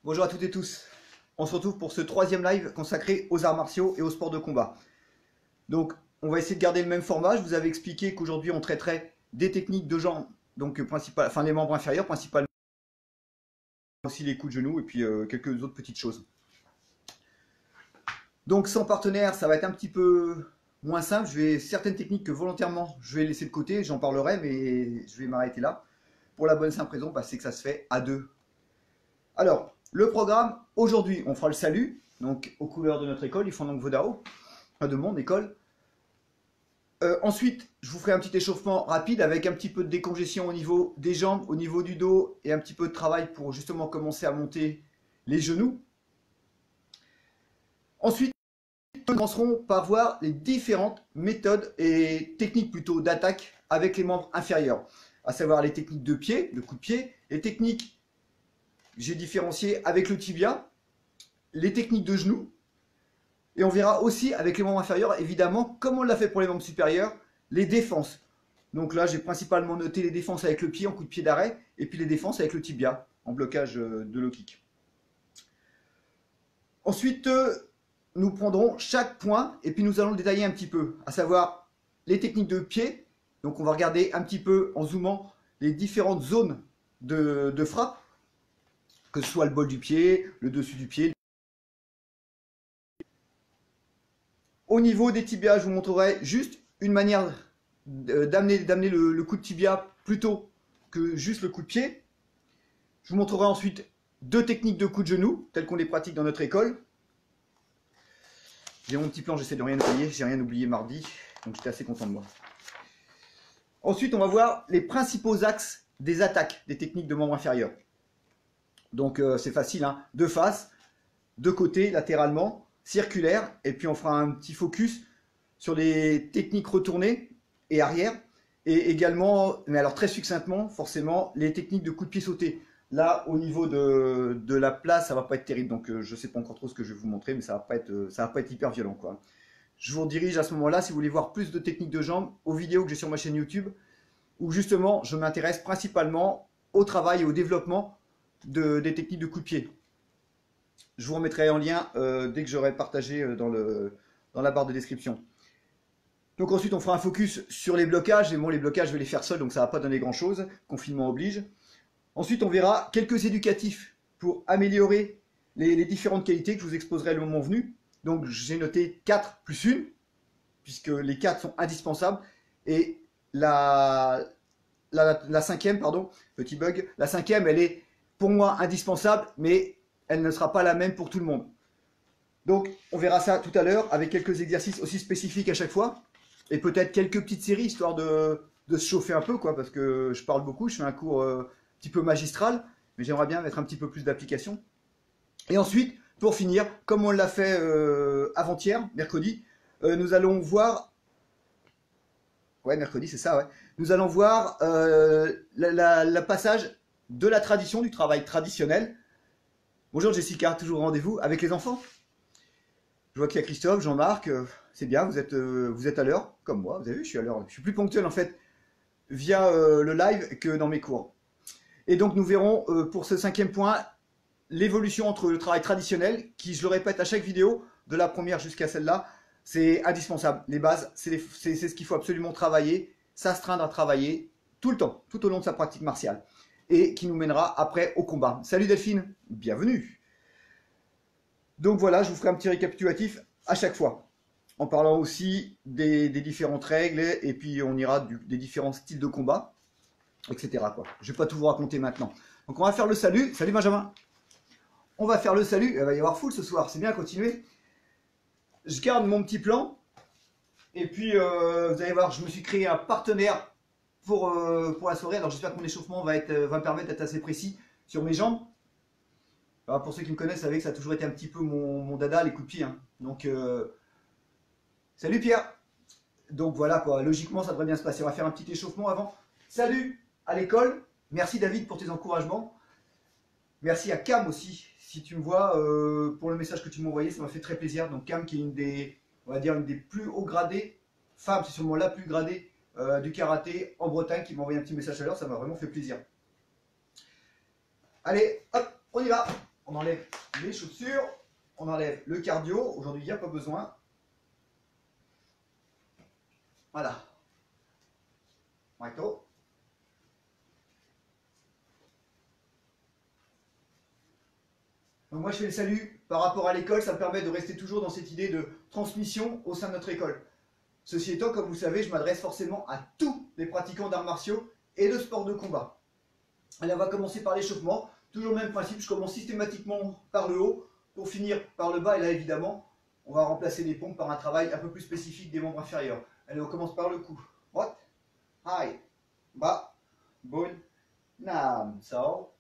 Bonjour à toutes et tous. On se retrouve pour ce troisième live consacré aux arts martiaux et aux sports de combat. Donc, on va essayer de garder le même format. Je vous avais expliqué qu'aujourd'hui, on traiterait des techniques de jambes, donc les membres inférieurs, principalement aussi les coups de genoux et puis quelques autres petites choses. Donc, sans partenaire, ça va être un petit peu moins simple. Certaines techniques que volontairement, je vais laisser de côté, j'en parlerai, mais je vais m'arrêter là. Pour la bonne simple raison, c'est que ça se fait à deux. Alors, le programme, aujourd'hui, on fera le salut, donc aux couleurs de notre école, ils font donc Vodao, de mon école. Ensuite, je vous ferai un petit échauffement rapide avec un petit peu de décongestion au niveau des jambes, au niveau du dos et un petit peu de travail pour justement commencer à monter les genoux. Ensuite, nous commencerons par voir les différentes méthodes et techniques plutôt d'attaque avec les membres inférieurs, à savoir les techniques de pied, de coup de pied, les techniques j'ai différenciées avec le tibia, les techniques de genoux. Et on verra aussi avec les membres inférieurs, évidemment, comme on l'a fait pour les membres supérieurs, les défenses. Donc là, j'ai principalement noté les défenses avec le pied en coup de pied d'arrêt, et puis les défenses avec le tibia, en blocage de low kick. Ensuite, nous prendrons chaque point, et puis nous allons le détailler un petit peu, à savoir les techniques de pied. Donc on va regarder un petit peu, en zoomant, les différentes zones de frappe, que ce soit le bol du pied, le dessus du pied. Au niveau des tibias, je vous montrerai juste une manière d'amener le coup de tibia plutôt que juste le coup de pied. Je vous montrerai ensuite deux techniques de coup de genou, telles qu'on les pratique dans notre école. J'ai mon petit plan, j'essaie de rien oublier. J'ai rien oublié mardi, donc j'étais assez content de moi. Ensuite, on va voir les principaux axes des attaques, des techniques de membres inférieurs. Donc c'est facile, hein, de face, de côté, latéralement, circulaire, et puis on fera un petit focus sur les techniques retournées et arrière, et également, mais alors très succinctement, forcément, les techniques de coup de pied sauté. Là, au niveau de la place, ça va pas être terrible, donc je sais pas encore trop ce que je vais vous montrer, mais ça va pas être hyper violent, quoi. Je vous redirige à ce moment-là, si vous voulez voir plus de techniques de jambes, aux vidéos que j'ai sur ma chaîne YouTube, où justement, je m'intéresse principalement au travail et au développement des techniques de coup de pied. Je vous remettrai en lien dès que j'aurai partagé dans la barre de description. Donc ensuite, on fera un focus sur les blocages. Et bon, les blocages, je vais les faire seul, donc ça ne va pas donner grand-chose. Confinement oblige. Ensuite, on verra quelques éducatifs pour améliorer les différentes qualités que je vous exposerai le moment venu. Donc j'ai noté 4 plus 1, puisque les 4 sont indispensables. Et la cinquième, pardon, petit bug, la cinquième, elle est pour moi indispensable, mais elle ne sera pas la même pour tout le monde. Donc, on verra ça tout à l'heure avec quelques exercices aussi spécifiques à chaque fois. Et peut-être quelques petites séries, histoire de se chauffer un peu, quoi, parce que je parle beaucoup, je fais un cours un petit peu magistral, mais j'aimerais bien mettre un petit peu plus d'application. Et ensuite, pour finir, comme on l'a fait avant-hier, mercredi, nous allons voir... Ouais, mercredi, c'est ça, ouais. Nous allons voir le passage de la tradition, du travail traditionnel. Bonjour Jessica, toujours au rendez-vous avec les enfants. Je vois qu'il y a Christophe, Jean-Marc, c'est bien, vous êtes à l'heure, comme moi, vous avez vu, je suis à l'heure. Je suis plus ponctuel en fait via le live que dans mes cours. Et donc nous verrons pour ce cinquième point l'évolution entre le travail traditionnel, qui je le répète à chaque vidéo, de la première jusqu'à celle-là, c'est indispensable. Les bases, c'est ce qu'il faut absolument travailler, s'astreindre à travailler tout le temps, tout au long de sa pratique martiale. Et qui nous mènera après au combat. Salut Delphine, bienvenue. Donc voilà, je vous ferai un petit récapitulatif à chaque fois, en parlant aussi des différentes règles, et puis on ira des différents styles de combat, etc. quoi. Je ne vais pas tout vous raconter maintenant. Donc on va faire le salut. Salut Benjamin. On va faire le salut. Il va y avoir foule ce soir, c'est bien, continuer. Je garde mon petit plan, et puis vous allez voir, je me suis créé un partenaire pour la soirée. Alors j'espère que mon échauffement va me permettre d'être assez précis sur mes jambes. Alors, pour ceux qui me connaissent, vous savez que ça a toujours été un petit peu mon dada, les coups de pied. Hein. Donc, salut Pierre. Donc voilà, quoi. Logiquement, ça devrait bien se passer. On va faire un petit échauffement avant. Salut à l'école. Merci David pour tes encouragements. Merci à Cam aussi. Si tu me vois, pour le message que tu m'as envoyé, ça m'a fait très plaisir. Donc Cam qui est on va dire, une des plus hauts gradés, femme, c'est sûrement la plus gradée du karaté en Bretagne, qui m'a envoyé un petit message à l'heure. Ça m'a vraiment fait plaisir. Allez, hop, on y va. On enlève les chaussures, on enlève le cardio. Aujourd'hui, il n'y a pas besoin. Voilà. Recto. Donc moi, je fais le salut par rapport à l'école. Ça me permet de rester toujours dans cette idée de transmission au sein de notre école. Ceci étant, comme vous le savez, je m'adresse forcément à tous les pratiquants d'arts martiaux et de sport de combat. Allez, on va commencer par l'échauffement. Toujours le même principe, je commence systématiquement par le haut pour finir par le bas. Et là, évidemment, on va remplacer les pompes par un travail un peu plus spécifique des membres inférieurs. Allez, on commence par le cou. Droite, high, bas, boule, nam, so,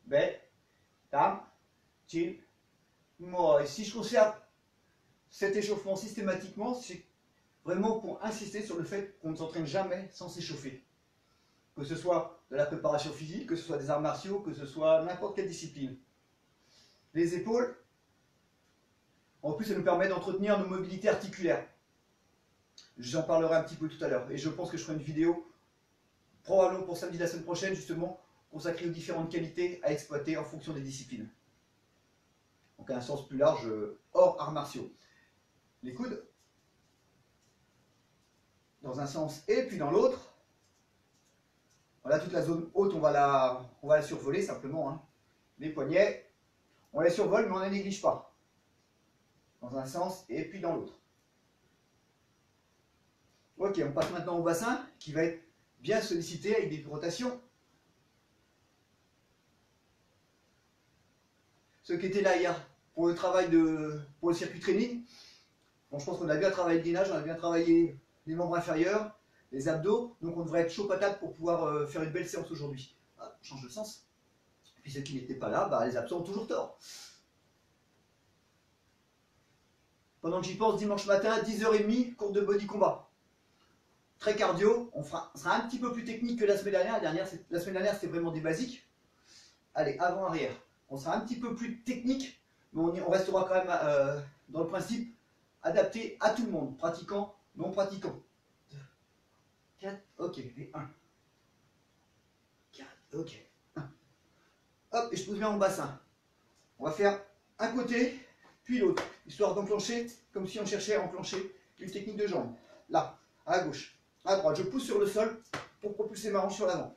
bête, tam, chin, moi. Et si je conserve cet échauffement systématiquement, c'est vraiment pour insister sur le fait qu'on ne s'entraîne jamais sans s'échauffer. Que ce soit de la préparation physique, que ce soit des arts martiaux, que ce soit n'importe quelle discipline. Les épaules, en plus, ça nous permet d'entretenir nos mobilités articulaires. J'en parlerai un petit peu tout à l'heure. Et je pense que je ferai une vidéo, probablement pour samedi de la semaine prochaine, justement, consacrée aux différentes qualités à exploiter en fonction des disciplines. Donc à un sens plus large, hors arts martiaux. Les coudes, dans un sens et puis dans l'autre. Voilà, toute la zone haute, on va la survoler simplement. Hein. Les poignets, on les survole, mais on ne les néglige pas. Dans un sens et puis dans l'autre. Ok, on passe maintenant au bassin, qui va être bien sollicité avec des rotations. Ceux qui étaient là hier pour le travail pour le circuit training, bon, je pense qu'on a bien travaillé le gainage, on a bien travaillé les membres inférieurs, les abdos, donc on devrait être chaud patate pour pouvoir faire une belle séance aujourd'hui. Ah, on change de sens. Et puis ceux qui n'étaient pas là, bah, les absents ont toujours tort. Pendant que j'y pense, dimanche matin, 10h30, cours de body combat. Très cardio, on sera un petit peu plus technique que la semaine dernière. La semaine dernière, c'était vraiment des basiques. Allez, avant-arrière. On sera un petit peu plus technique, mais on restera quand même dans le principe adapté à tout le monde, pratiquant, non pratiquant. 4, ok, et 1. 4, ok. 1. Hop, et je pose bien mon bassin. On va faire un côté, puis l'autre, histoire d'enclencher, comme si on cherchait à enclencher une technique de jambe. Là, à gauche, à droite, je pousse sur le sol pour propulser ma hanche sur l'avant.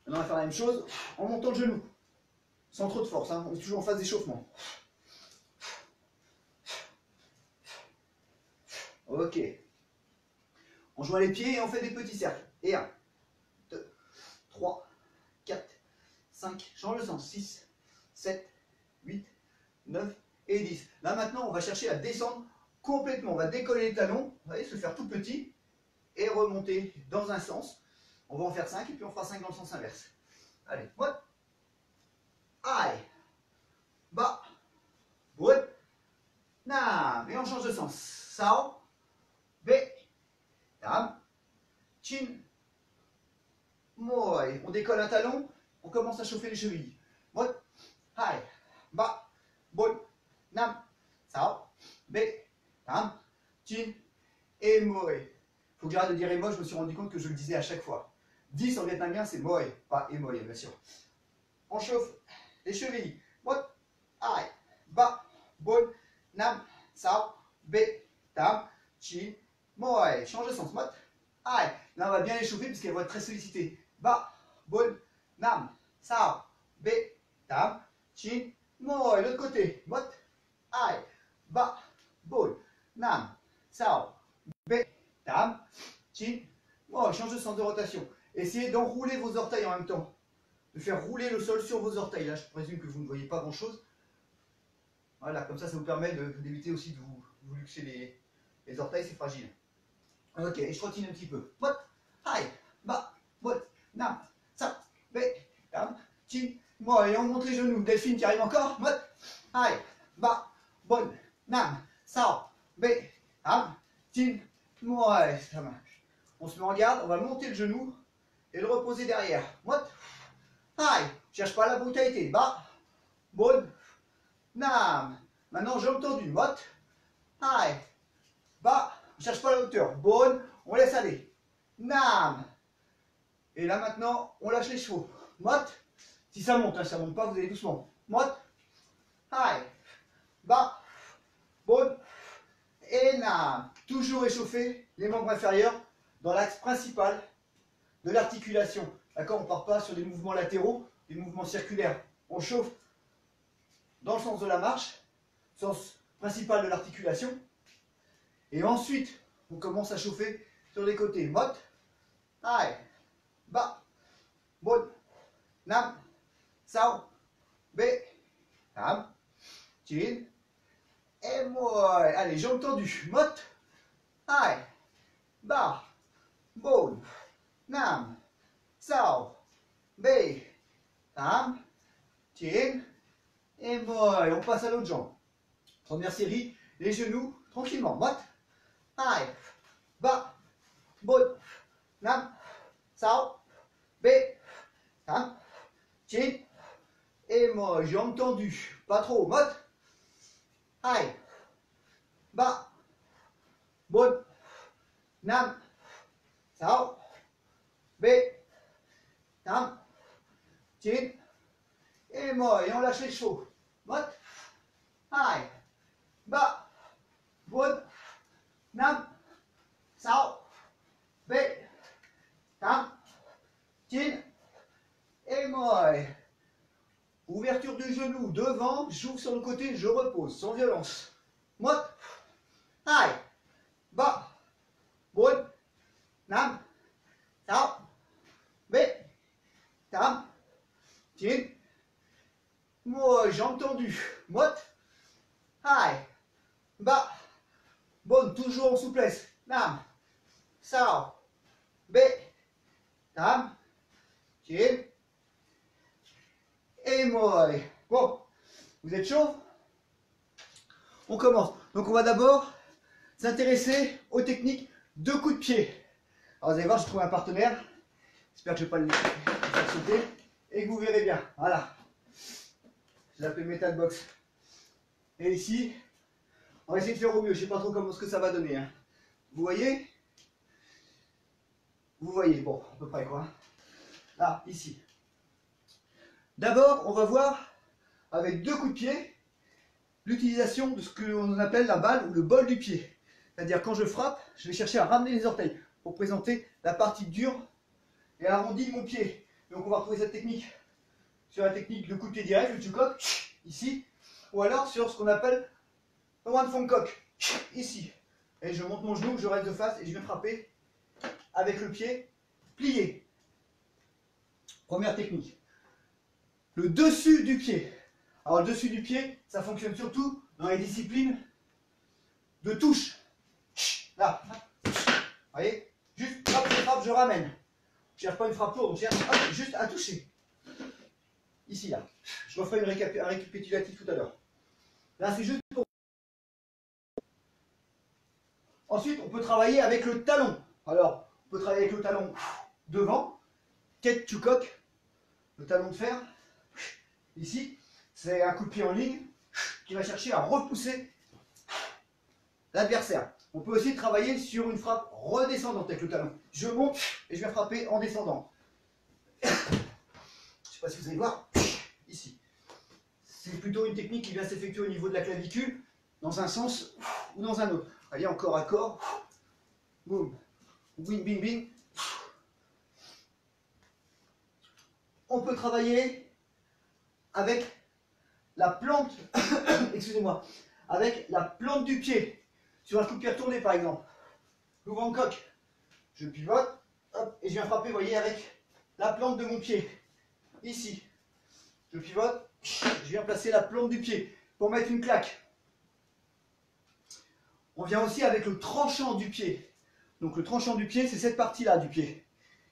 Maintenant, on va faire la même chose en montant le genou, sans trop de force, hein. On est toujours en phase d'échauffement. Ok. On joint les pieds et on fait des petits cercles. Et 1, 2, 3, 4, 5, change le sens, 6, 7, 8, 9 et 10. Là maintenant, on va chercher à descendre complètement. On va décoller les talons, vous voyez, se faire tout petit et remonter dans un sens. On va en faire 5 et puis on fera 5 dans le sens inverse. Allez, what? Aïe, bas, wood, nam. Et on change de sens. Sao, B, tam, chin, moi. On décolle un talon, on commence à chauffer les chevilles. What? Aïe, bas, wood, nam, sao, B, tam, chin, et moi. Faut que j'arrête de dire moi, je me suis rendu compte que je le disais à chaque fois. 10 en vietnamien, c'est moi, pas emoy, bien sûr. On chauffe les chevilles. What? Aïe, bas, bon, nam, sao, b, tam, chin, moi. Change de sens. What? Aïe. Là, on va bien les chauffer parce qu'elles vont être très sollicitées. Bas, bon, nam, sao, b, tam, chin, moi. L'autre côté. What? Aïe, bas, bon, nam, sao, b, tam, chin, moi. Change de sens de rotation. Essayez d'enrouler vos orteils en même temps. De faire rouler le sol sur vos orteils. Là, je présume que vous ne voyez pas grand chose. Voilà, comme ça vous permet d'éviter aussi de vous luxer les orteils, c'est fragile. Ok, et je trottine un petit peu. What? Hi, ba, what, nam, sa, be, tam, chin, moi. Et on monte les genoux. Delphine qui arrive encore. What? Hi, ba, bon, nam, sa, be, tam, chin, moi. Ça marche. On se met en garde, on va monter le genou et le reposer derrière. What? Hi, cherche pas la brutalité. Bas, bon, nam. Maintenant, jambe tendue. What? Hi, bas, cherche pas la hauteur. Bon, on laisse aller. Nam. Et là maintenant, on lâche les chevaux. Motte. Si ça monte, hein, si ça monte pas, vous allez doucement. Motte. High. Bas. Bon. Et nam. Toujours échauffer les membres inférieurs dans l'axe principal de l'articulation. D'accord? On ne part pas sur des mouvements latéraux, des mouvements circulaires. On chauffe dans le sens de la marche, sens principal de l'articulation. Et ensuite, on commence à chauffer sur les côtés. Motte. High. Bas. Bon. Nam. Sao. B. Nam. Chin. Et moi. Allez, jambes tendues. Motte. High. Bas. Bon. Nam. Sao. B. Nam. Chin. Et moi. Et on passe à l'autre jambe. Première série. Les genoux. Tranquillement. Motte. High. Bas. Bon. Nam. Sao. B. Nam. Chin. Et moi. Jambes tendues. Pas trop. Motte. High. Bas. Bon. Nam. Sao. B. Nam. Chin. Et moi. Et on lâche les chevaux. Motte. High. Bas. Bon. Nam. Sao. B. Nam. Chin. Et moi. Ouverture du genou devant, j'ouvre sur le côté, je repose sans violence. Motte. High. Bas. Bon. Nam. Sao. B. Tam. Chin. Moi, jambes tendues. Motte. High. Bas. Bon, toujours en souplesse. Nam. Sao. B. Tam. Chin. Et moi. Bon, vous êtes chaud? On commence. Donc on va d'abord s'intéresser aux techniques de coups de pied. Alors vous allez voir, j'ai trouvé un partenaire. J'espère que je ne vais pas le faire sauter. Et que vous verrez bien. Voilà. Je l'appelle Metal Box. Et ici, on va essayer de faire au mieux. Je ne sais pas trop comment ce que ça va donner. Hein. Vous voyez? Vous voyez, bon, à peu près quoi. Là, ici. D'abord, on va voir avec deux coups de pied l'utilisation de ce que l'on appelle la balle ou le bol du pied. C'est-à-dire quand je frappe, je vais chercher à ramener les orteils pour présenter la partie dure et arrondie de mon pied. Donc on va retrouver cette technique sur la technique de coup de pied direct, le Chukok, ici, ou alors sur ce qu'on appelle le One Fong Kok, ici. Et je monte mon genou, je reste de face et je vais frapper avec le pied plié. Première technique. Le dessus du pied. Alors le dessus du pied, ça fonctionne surtout dans les disciplines de touche. Là, vous voyez, juste hop, je frappe, je ramène. Je ne cherche pas une frappe lourde, on cherche hop, juste à toucher. Ici, là. Je referai un récapitulatif tout à l'heure. Là, c'est juste pour... Ensuite, on peut travailler avec le talon. Alors, on peut travailler avec le talon devant, tête Chukok, le talon de fer. Ici, c'est un coup de pied en ligne qui va chercher à repousser l'adversaire. On peut aussi travailler sur une frappe redescendante avec le talon. Je monte et je viens frapper en descendant. Je ne sais pas si vous allez voir, ici. C'est plutôt une technique qui vient s'effectuer au niveau de la clavicule, dans un sens ou dans un autre. Allez, en corps à corps. Boum. Bing, bing, bing. On peut travailler avec la plante, excusez-moi, avec la plante du pied, sur un coup de pied retourné par exemple. J'ouvre en coque, je pivote, hop, et je viens frapper, vous voyez, avec la plante de mon pied. Ici, je pivote, je viens placer la plante du pied pour mettre une claque. On vient aussi avec le tranchant du pied. Donc le tranchant du pied, c'est cette partie-là du pied.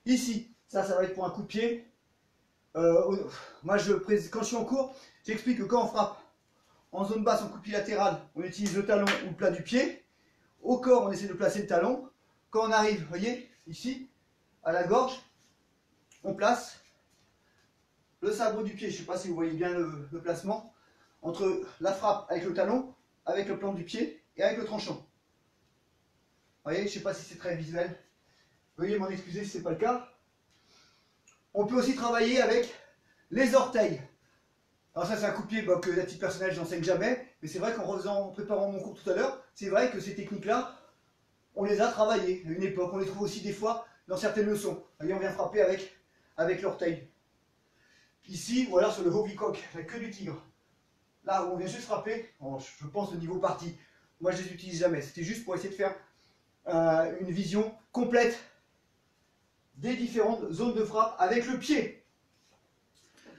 Ici, ça va être pour un coup de pied. Moi, quand je suis en cours, j'explique que quand on frappe en zone basse, en coup de pied latéral, on utilise le talon ou le plat du pied. Au corps, on essaie de placer le talon. Quand on arrive, vous voyez, ici, à la gorge, on place le sabot du pied. Je ne sais pas si vous voyez bien le placement entre la frappe avec le talon, avec le plan du pied et avec le tranchant. Vous voyez, je ne sais pas si c'est très visuel. Veuillez m'en excuser si ce n'est pas le cas. On peut aussi travailler avec les orteils. Alors ça c'est un coup de pied que à titre personnel j'enseigne jamais, mais c'est vrai en préparant mon cours tout à l'heure, c'est vrai que ces techniques-là, on les a travaillées à une époque, on les trouve aussi des fois dans certaines leçons. Voyez, on vient frapper avec l'orteil. Ici, voilà sur le Hovicock, la queue du tigre. Là où on vient juste frapper, je pense au niveau partie. Moi je les utilise jamais, c'était juste pour essayer de faire une vision complète des différentes zones de frappe avec le pied.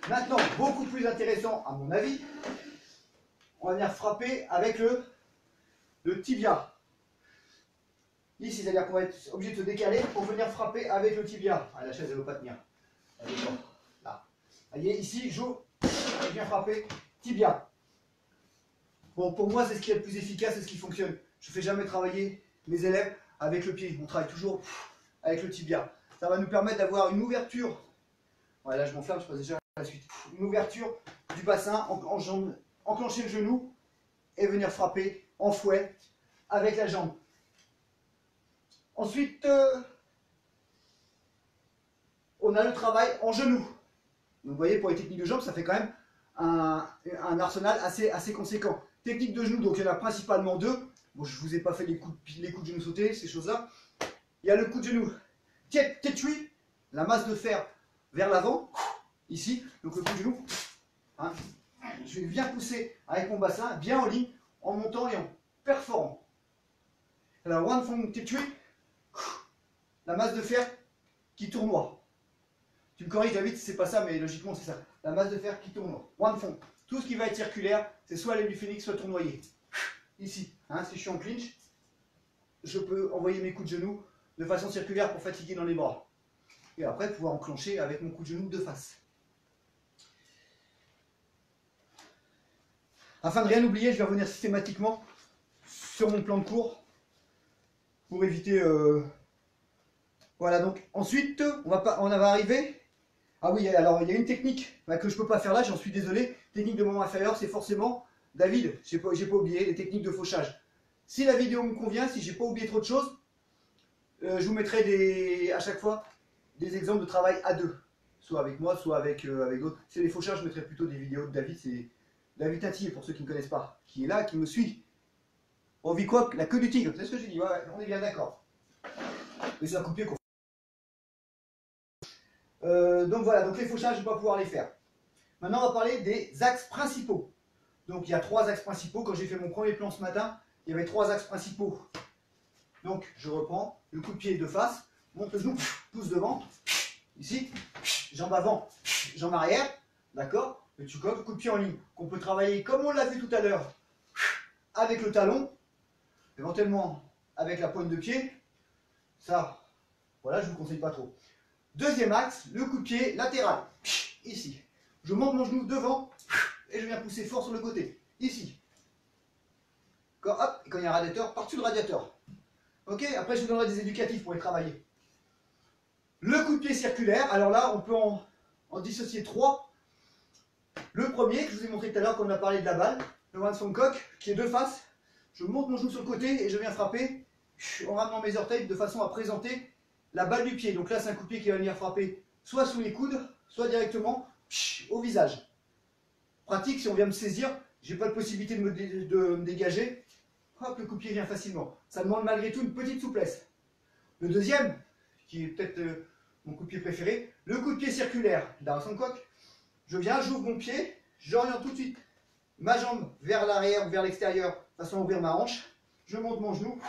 Maintenant, beaucoup plus intéressant à mon avis, on va venir frapper avec le tibia. Ici, c'est-à-dire qu'on va être obligé de se décaler pour venir frapper avec le tibia. Ah, la chaise, elle ne veut pas tenir. Là. Vous voyez, ici, je viens frapper tibia. Bon, pour moi, c'est ce qui est le plus efficace, c'est ce qui fonctionne. Je ne fais jamais travailler mes élèves avec le pied. On travaille toujours avec le tibia. Ça va nous permettre d'avoir une ouverture. Ouais, là, je m'enflamme, je passe déjà à la suite. Une ouverture du bassin, enclencher le genou et venir frapper en fouet avec la jambe. Ensuite, on a le travail en genou. Donc, vous voyez, pour les techniques de jambes, ça fait quand même un arsenal assez conséquent. Technique de genou, donc il y en a principalement deux. Bon, je ne vous ai pas fait les coups de genou sautés, ces choses-là. Il y a le coup de genou Tetui, la masse de fer vers l'avant, ici. Donc le coup de genou, hein, je vais bien pousser avec mon bassin, bien en ligne, en montant et en perforant. Alors, One Fong Tetui, la masse de fer qui tournoie. Tu me corriges David si c'est pas ça, mais logiquement c'est ça. La masse de fer qui tournoie. One Fong. Tout ce qui va être circulaire, c'est soit l'aile du phénix, soit tournoyer. Ici, hein, si je suis en clinch, je peux envoyer mes coups de genou de façon circulaire pour fatiguer dans les bras. Et après, pouvoir enclencher avec mon coup de genou de face. Afin de rien oublier, je vais revenir systématiquement sur mon plan de cours pour éviter... Voilà, donc ensuite, on va arriver... Ah oui, alors il y a une technique que je ne peux pas faire là, j'en suis désolé. Technique de moment inférieur, c'est forcément... David, j'ai pas oublié, les techniques de fauchage. Si la vidéo me convient, si j'ai pas oublié trop de choses, je vous mettrai à chaque fois des exemples de travail à deux. Soit avec moi, soit avec d'autres. C'est les fauchages, je mettrai plutôt des vidéos de David. C'est David Tati, pour ceux qui ne me connaissent pas, qui est là, qui me suit. On vit quoi? La queue du tigre, c'est ce que j'ai dit, ouais, on est bien d'accord. Mais c'est un coup de pied qu'on donc voilà, donc les fauchages, je ne vais pas pouvoir les faire. Maintenant, on va parler des axes principaux. Donc il y a trois axes principaux. Quand j'ai fait mon premier plan ce matin, il y avait trois axes principaux. Donc je reprends le coup de pied de face, monte le genou, pouce devant, ici, jambe avant, jambe arrière, d'accord? Le tchoukoff, coup de pied en ligne, qu'on peut travailler comme on l'a vu tout à l'heure, avec le talon, éventuellement avec la pointe de pied. Ça, voilà, je ne vous conseille pas trop. Deuxième axe, le coup de pied latéral, ici. Je monte mon genou devant et je viens pousser fort sur le côté, ici. Hop, et quand il y a un radiateur, par-dessus le radiateur. Ok, après je vous donnerai des éducatifs pour les travailler. Le coup de pied circulaire, alors là on peut en dissocier trois. Le premier que je vous ai montré tout à l'heure quand on a parlé de la balle, le One Song Cock, qui est de face. Je monte mon genou sur le côté et je viens frapper en ramenant mes orteils de façon à présenter la balle du pied. Donc là c'est un coup de pied qui va venir frapper soit sous les coudes, soit directement au visage. Pratique, si on vient me saisir, j'ai pas de possibilité de me dégager. Hop, le coup de pied vient facilement. Ça demande malgré tout une petite souplesse. Le deuxième, qui est peut-être mon coup de pied préféré, le coup de pied circulaire, dans son coq. Je viens, j'ouvre mon pied, j'oriente tout de suite ma jambe vers l'arrière ou vers l'extérieur, de façon à ouvrir ma hanche. Je monte mon genou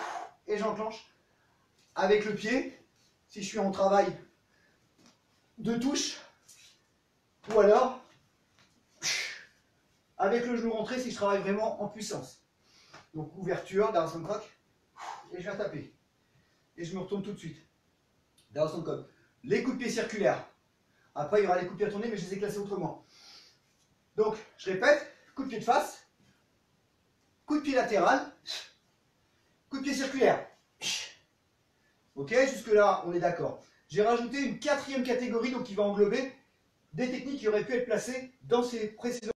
et j'enclenche avec le pied, si je suis en travail de touche, ou alors avec le genou rentré si je travaille vraiment en puissance. Donc ouverture, dans son coq, et je viens taper. Et je me retourne tout de suite. Dans son coq. Les coups de pied circulaires. Après, il y aura les coups de pied à tourner, mais je les ai classés autrement. Donc, je répète, coup de pied de face, coup de pied latéral, coup de pied circulaire. Ok, jusque-là, on est d'accord. J'ai rajouté une quatrième catégorie, donc qui va englober des techniques qui auraient pu être placées dans ces précédents.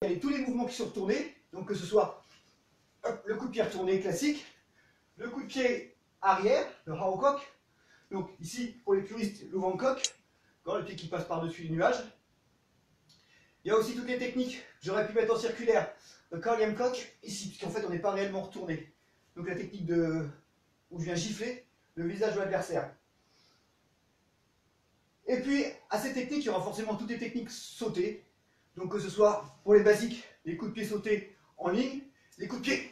Il y a tous les mouvements qui sont retournés, donc que ce soit hop, le coup de pied retourné classique, le coup de pied arrière, le Haokok, Donc ici, pour les puristes, le vent coq, le pied qui passe par-dessus les nuages. Il y a aussi toutes les techniques, j'aurais pu mettre en circulaire. Le Carliam cock, ici, puisqu'en fait on n'est pas réellement retourné. Donc la technique où je viens gifler le visage de l'adversaire. Et puis, à ces techniques, il y aura forcément toutes les techniques sautées. Donc que ce soit pour les basiques, les coups de pied sautés en ligne, les coups de pied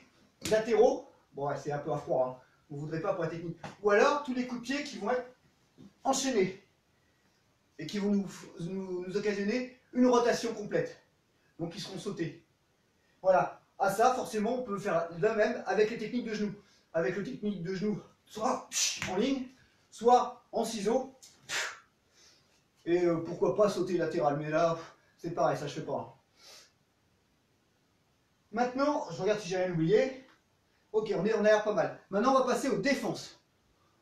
latéraux, bon ouais, c'est un peu à froid, hein. Vous ne voudrez pas pour la technique. Ou alors tous les coups de pied qui vont être enchaînés et qui vont nous occasionner une rotation complète. Donc ils seront sautés. Voilà. À ça, forcément, on peut faire la même avec les techniques de genoux. Avec les techniques de genoux, soit en ligne, soit en ciseaux. Et pourquoi pas sauter latéral. Mais là, c'est pareil, ça je fais pas. Maintenant, je regarde si j'ai rien oublié. Ok, on a l'air pas mal. Maintenant, on va passer aux défenses.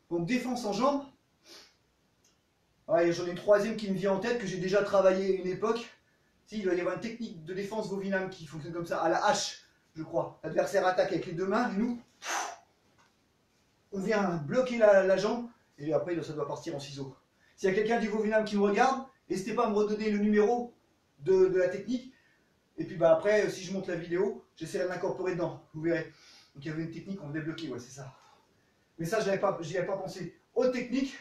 Donc, défense en jambes. Ouais, j'en ai une troisième qui me vient en tête, que j'ai déjà travaillé à une époque. Si, il doit y avoir une technique de défense Vovinam qui fonctionne comme ça, à la hache, je crois. L'adversaire attaque avec les deux mains, et nous, on vient bloquer la jambe, et après, ça doit partir en ciseaux. S'il y a quelqu'un du Vovinam qui me regarde, n'hésitez pas à me redonner le numéro de la technique. Et puis bah, après, si je monte la vidéo, j'essaierai de l'incorporer dedans, vous verrez. Donc il y avait une technique, on venait bloquer, ouais, c'est ça. Mais ça, je n'y avais pas pensé. Autre technique,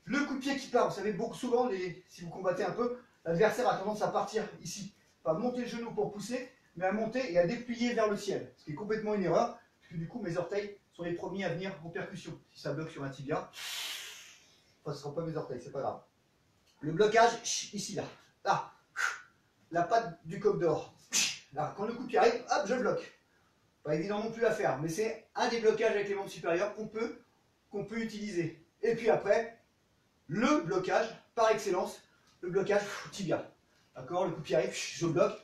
le coup de pied qui part. Vous savez, souvent, si vous combattez un peu, l'adversaire a tendance à partir ici. Pas monter le genou pour pousser, mais à monter et à déplier vers le ciel. Ce qui est complètement une erreur, parce que du coup, mes orteils sont les premiers à venir en percussion. Si ça bloque sur un tibia, enfin, ce ne seront pas mes orteils, c'est pas grave. Le blocage, ici, là. Là. La patte du coq d'or. Là, quand le coup de pied arrive, hop, je bloque. Pas évident non plus à faire, mais c'est un des blocages avec les membres supérieurs qu'on peut utiliser. Et puis après, le blocage par excellence, le blocage tibia. D'accord, le coup de pied arrive, je bloque,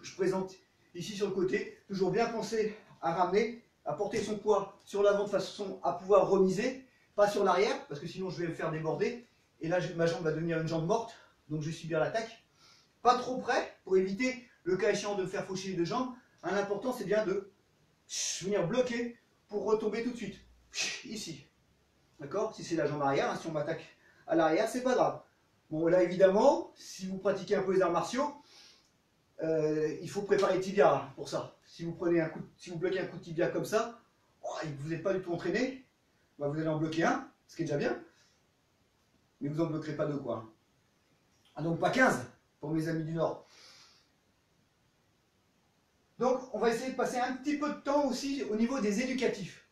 je présente ici sur le côté, toujours bien penser à ramener, à porter son poids sur l'avant de façon à pouvoir remiser, pas sur l'arrière, parce que sinon je vais me faire déborder, et là ma jambe va devenir une jambe morte, donc je vais subir l'attaque. Pas trop près, pour éviter le cas échéant de me faire faucher les deux jambes. L'important c'est bien de venir bloquer pour retomber tout de suite. Ici. D'accord? Si c'est la jambe arrière, hein, si on m'attaque à l'arrière, c'est pas grave. Bon, là évidemment, si vous pratiquez un peu les arts martiaux, il faut préparer le tibia pour ça. Si vous bloquez un coup de tibia comme ça, et que vous n'êtes pas du tout entraîné, bah vous allez en bloquer un, ce qui est déjà bien. Mais vous n'en bloquerez pas deux, quoi. Ah, donc pas 15 pour mes amis du Nord. Donc, on va essayer de passer un petit peu de temps aussi au niveau des éducatifs.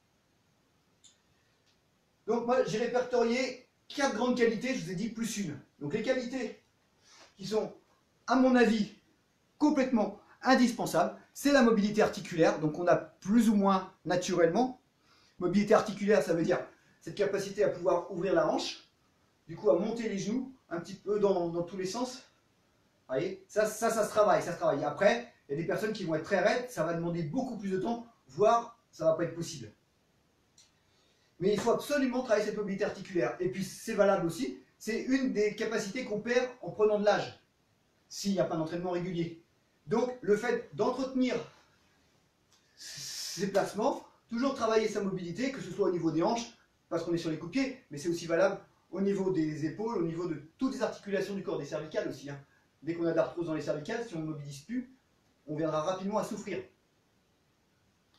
Donc, moi, j'ai répertorié 4 grandes qualités, je vous ai dit plus une. Donc, les qualités qui sont, à mon avis, complètement indispensables, c'est la mobilité articulaire, donc on a plus ou moins naturellement. Mobilité articulaire, ça veut dire cette capacité à pouvoir ouvrir la hanche, du coup à monter les genoux un petit peu dans tous les sens. Vous voyez, ça se travaille, Après, il y a des personnes qui vont être très raides, ça va demander beaucoup plus de temps, voire ça ne va pas être possible. Mais il faut absolument travailler cette mobilité articulaire. Et puis c'est valable aussi, c'est une des capacités qu'on perd en prenant de l'âge, s'il n'y a pas d'entraînement régulier. Donc le fait d'entretenir ces placements, toujours travailler sa mobilité, que ce soit au niveau des hanches, parce qu'on est sur les coups de pied, mais c'est aussi valable au niveau des épaules, au niveau de toutes les articulations du corps, des cervicales aussi. Hein. Dès qu'on a de l'arthrose dans les cervicales, si on ne mobilise plus, on viendra rapidement à souffrir.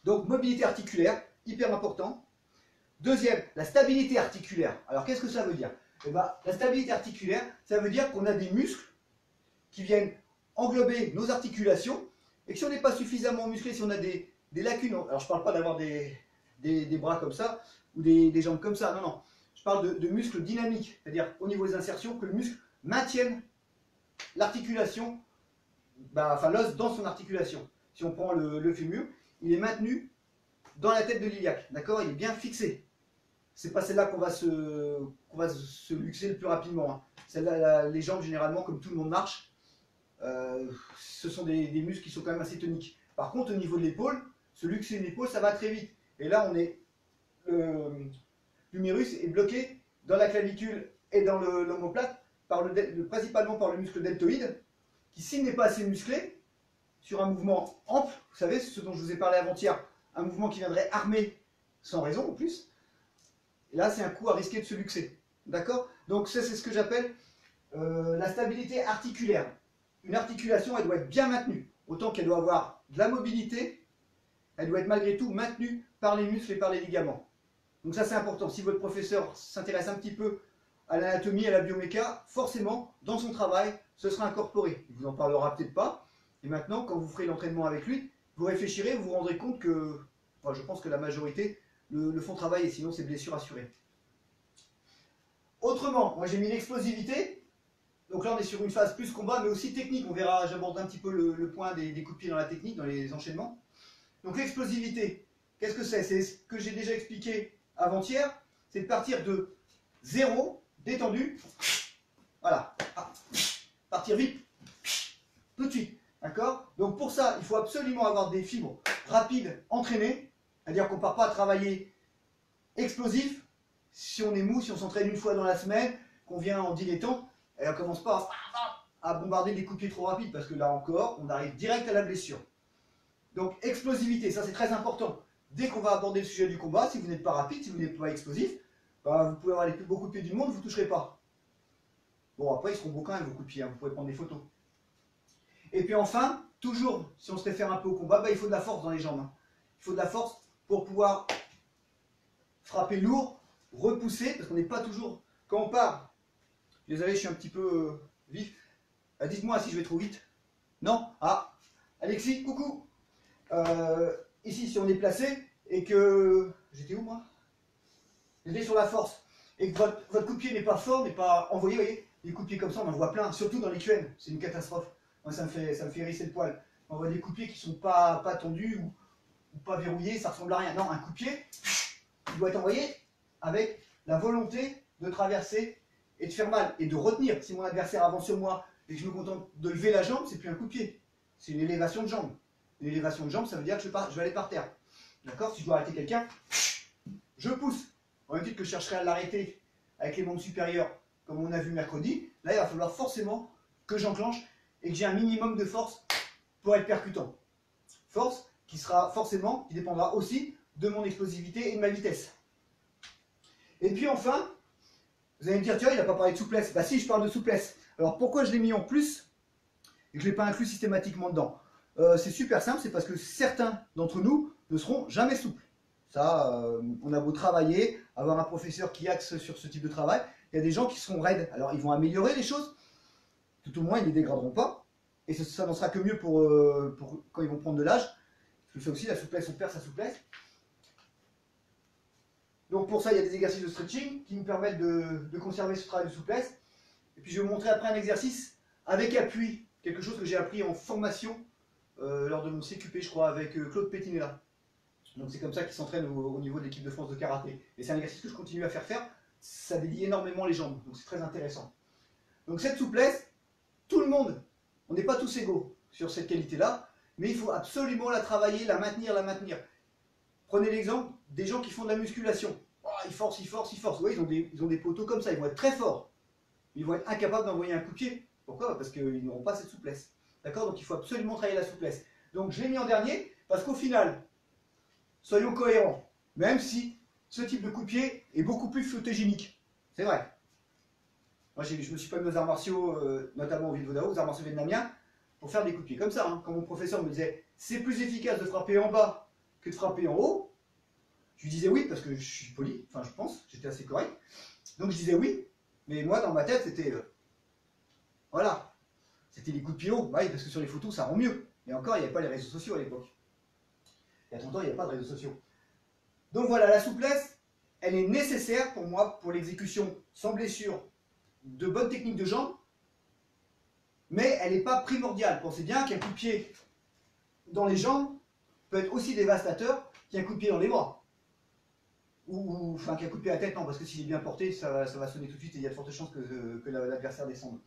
Donc mobilité articulaire, hyper important. Deuxième, la stabilité articulaire. Alors qu'est-ce que ça veut dire? Eh ben, la stabilité articulaire, ça veut dire qu'on a des muscles qui viennent englober nos articulations, et que si on n'est pas suffisamment musclé, si on a des lacunes, alors je ne parle pas d'avoir des bras comme ça, ou des jambes comme ça, non, non. Je parle de muscles dynamiques, c'est-à-dire au niveau des insertions, que le muscle maintienne l'articulation, enfin l'os dans son articulation. Si on prend le fémur, il est maintenu dans la tête de l'iliaque, d'accord? Il est bien fixé. C'est pas celle-là qu'on va se luxer le plus rapidement. Hein. Celle-là, les jambes, généralement, comme tout le monde marche, ce sont des muscles qui sont quand même assez toniques. Par contre, au niveau de l'épaule, se luxer une épaule, ça va très vite. Et là, l'humérus est bloqué dans la clavicule et dans l'omoplate, principalement par le muscle deltoïde, qui, s'il n'est pas assez musclé, sur un mouvement ample, vous savez, ce dont je vous ai parlé avant-hier, un mouvement qui viendrait armer sans raison en plus, et là c'est un coup à risquer de se luxer. D'accord? Donc ça, c'est ce que j'appelle la stabilité articulaire. Une articulation, elle doit être bien maintenue. Autant qu'elle doit avoir de la mobilité, elle doit être malgré tout maintenue par les muscles et par les ligaments. Donc ça, c'est important. Si votre professeur s'intéresse un petit peu à l'anatomie, à la bioméca, forcément, dans son travail, ce sera incorporé. Il vous en parlera peut-être pas. Et maintenant, quand vous ferez l'entraînement avec lui, vous réfléchirez, vous vous rendrez compte que, enfin, je pense que la majorité le font travailler, sinon c'est blessure assurée. Autrement, moi j'ai mis l'explosivité. Donc là, on est sur une phase plus combat, mais aussi technique. On verra, j'aborde un petit peu le point des coups de pied dans la technique, dans les enchaînements. Donc l'explosivité, qu'est-ce que c'est? C'est ce que j'ai déjà expliqué avant-hier. C'est de partir de zéro, détendu. Voilà. Ah. Partir vite, tout de suite. D'accord? Donc pour ça, il faut absolument avoir des fibres rapides, entraînées. C'est-à-dire qu'on ne part pas à travailler explosif. Si on est mou, si on s'entraîne une fois dans la semaine, qu'on vient en dilettante, et on ne commence pas à bombarder des coups de pied trop rapides, parce que là encore, on arrive direct à la blessure. Donc explosivité, ça c'est très important. Dès qu'on va aborder le sujet du combat, si vous n'êtes pas rapide, si vous n'êtes pas explosif, bah, vous pouvez avoir les plus beaux coups de pied du monde, vous ne toucherez pas. Bon, après ils seront beaux quand même vos coups de pied, hein, vous pouvez prendre des photos. Et puis enfin, toujours, si on se réfère un peu au combat, bah, il faut de la force dans les jambes. Hein. Il faut de la force pour pouvoir frapper lourd, repousser, parce qu'on n'est pas toujours... Quand on part, désolé, je suis un petit peu vif. Dites-moi si je vais trop vite. Non? Ah, Alexis, coucou. Ici, si on est placé et que... J'étais où, moi? J'étais sur la force. Et que votre coup de pied n'est pas fort, n'est pas envoyé, vous voyez? Les coups de pied comme ça, on en voit plein, surtout dans les QN. C'est une catastrophe. Moi, ça me fait hérisser le poil. On voit des coups de pied qui sont pas tendus ou pas verrouillés, ça ressemble à rien. Non, un coup de pied, il doit être envoyé avec la volonté de traverser et de faire mal et de retenir. Si mon adversaire avance sur moi et que je me contente de lever la jambe, c'est plus un coup de pied, c'est une élévation de jambe. Une élévation de jambe, ça veut dire que je vais aller par terre. D'accord? Si je dois arrêter quelqu'un, je pousse. En même titre que je chercherai à l'arrêter avec les membres supérieurs, comme on a vu mercredi, là il va falloir forcément que j'enclenche et que j'ai un minimum de force pour être percutant. Force qui sera forcément, qui dépendra aussi de mon explosivité et de ma vitesse. Et puis enfin, vous allez me dire, tiens, il n'a pas parlé de souplesse. Bah si, je parle de souplesse. Alors pourquoi je l'ai mis en plus et que je ne l'ai pas inclus systématiquement dedans? C'est super simple, c'est parce que certains d'entre nous ne seront jamais souples. Ça, on a beau travailler, avoir un professeur qui axe sur ce type de travail, il y a des gens qui seront raides. Alors ils vont améliorer les choses, tout au moins ils ne les dégraderont pas, et ça n'en sera que mieux pour quand ils vont prendre de l'âge. Parce que ça aussi, la souplesse, on perd sa souplesse. Donc pour ça, il y a des exercices de stretching qui nous permettent de conserver ce travail de souplesse. Et puis je vais vous montrer après un exercice avec appui, quelque chose que j'ai appris en formation lors de mon CQP, je crois, avec Claude Pettinella. Donc c'est comme ça qu'il s'entraîne au niveau de l'équipe de France de karaté. Et c'est un exercice que je continue à faire. Ça délie énormément les jambes, donc c'est très intéressant. Donc cette souplesse, tout le monde, on n'est pas tous égaux sur cette qualité-là, mais il faut absolument la travailler, la maintenir. Prenez l'exemple des gens qui font de la musculation. Oh, ils forcent. Ouais, ils ont des poteaux comme ça, ils vont être très forts. Ils vont être incapables d'envoyer un coup de pied. Pourquoi? Parce qu'ils n'auront pas cette souplesse. D'accord? Donc il faut absolument travailler la souplesse. Donc je l'ai mis en dernier, parce qu'au final, soyons cohérents, même si ce type de coup de pied est beaucoup plus photogénique. C'est vrai. Moi, je me suis pas mis aux arts martiaux, notamment au Vilvodao, aux arts martiaux vietnamiens, pour faire des coups de pied comme ça. Hein. Quand mon professeur me disait « c'est plus efficace de frapper en bas que de frapper en haut », je lui disais oui, parce que je suis poli, enfin je pense, j'étais assez correct. Donc je disais oui, mais moi dans ma tête c'était... voilà, c'était les coups de pied haut, oui, parce que sur les photos ça rend mieux. Et encore, il n'y avait pas les réseaux sociaux à l'époque. Il y a 30 ans, il n'y avait pas de réseaux sociaux. Donc voilà, la souplesse, elle est nécessaire pour moi, pour l'exécution sans blessure, de bonnes techniques de jambes, mais elle n'est pas primordiale. Pensez bien qu'un coup de pied dans les jambes peut être aussi dévastateur qu'un coup de pied dans les bras. Ou enfin qu'un coup de pied à la tête, non, parce que s'il est bien porté, ça va sonner tout de suite et il y a de fortes chances que l'adversaire descende.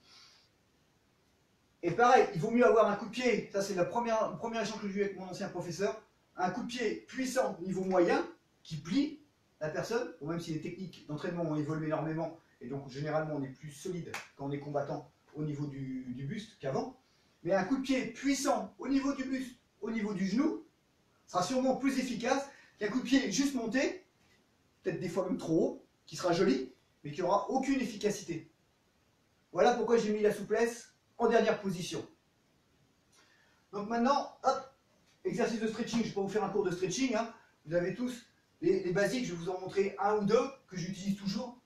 Et pareil, il vaut mieux avoir un coup de pied, ça c'est le premier échange que j'ai eu avec mon ancien professeur, un coup de pied puissant, niveau moyen, qui plie la personne, ou même si les techniques d'entraînement ont évolué énormément, et donc généralement on est plus solide quand on est combattant au niveau du buste qu'avant, mais un coup de pied puissant au niveau du buste, au niveau du genou, sera sûrement plus efficace qu'un coup de pied juste monté, peut-être des fois même trop haut, qui sera joli, mais qui n'aura aucune efficacité. Voilà pourquoi j'ai mis la souplesse en dernière position. Donc maintenant, hop, exercice de stretching. Je ne vais pas vous faire un cours de stretching, hein. Vous avez tous les basiques, je vais vous en montrer un ou deux que j'utilise toujours,